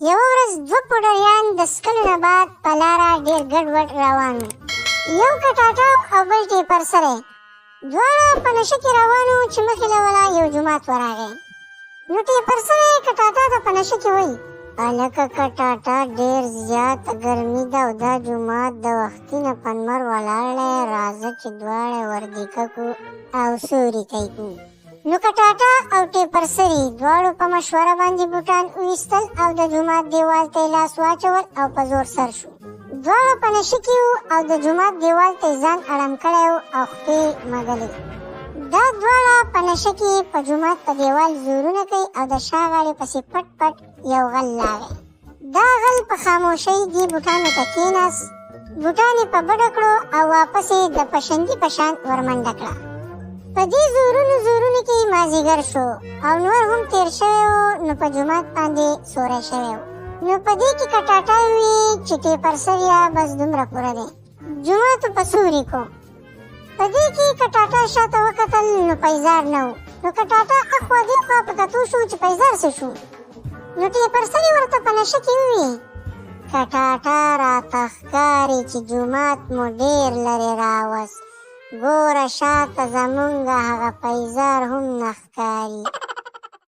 یوه ورځ دوه پوډریان د څکلو نه بعد په لاره ډېر ګډوډ روان وو. یو کټاټه او بل ټیپر سری دواړه په نشه کې روان وو چې مخې له وله یو جومات ورغی. نو ټیپر سری کټاټه ته په نشه کې وایي هلکه کټاټه ډېر زیاته ګرمي ده او دا جومات د وختي نه په لمر ولاړ دی، راځه چې دواړه وردیکه کړو او سوریکی کړو. نو کټاټه او ټیپر سري دواړو په مشوره باندې بوټان وویستل او د جومات دیوال ته یې لاس واچول او په زور سر شو. دواړه په نشه کې وو او د جومات دیوال ته یې ځان اړم کړی و او خپې مږلې. دا دواړه په نشه کې په جومات په دیوال زورونه کوي او د شا غاړې پسې پټ پټ یو غل لاغی. دا غل په خاموشۍ دې بوټانو ته کېناست، بوټان یې په بډه کړو او واپس یې د پشنګي په شان ورمنډه کړه. په دې زورونو کې مازیګر شو او نور هم تیر شوی و، نو په جومات باندې سوری شوی و. نو په دې کې کټاټه وي چې ټیپر سریا بس دومره پوره دی، جومات په سوري کو. په دې کې کټاټه شاته وکتل نو پیزار نه و. نو کټاټه اخوا دېخوا په کتو شو چې پیزار څه شو. نو ټیپر سري ورته په نشه کې وویل کټاټه راته ښکاري چې جومات مو ډېر لرې راوست، ګوره شاته زمونږ هغه پیزار هم نه ښکاري.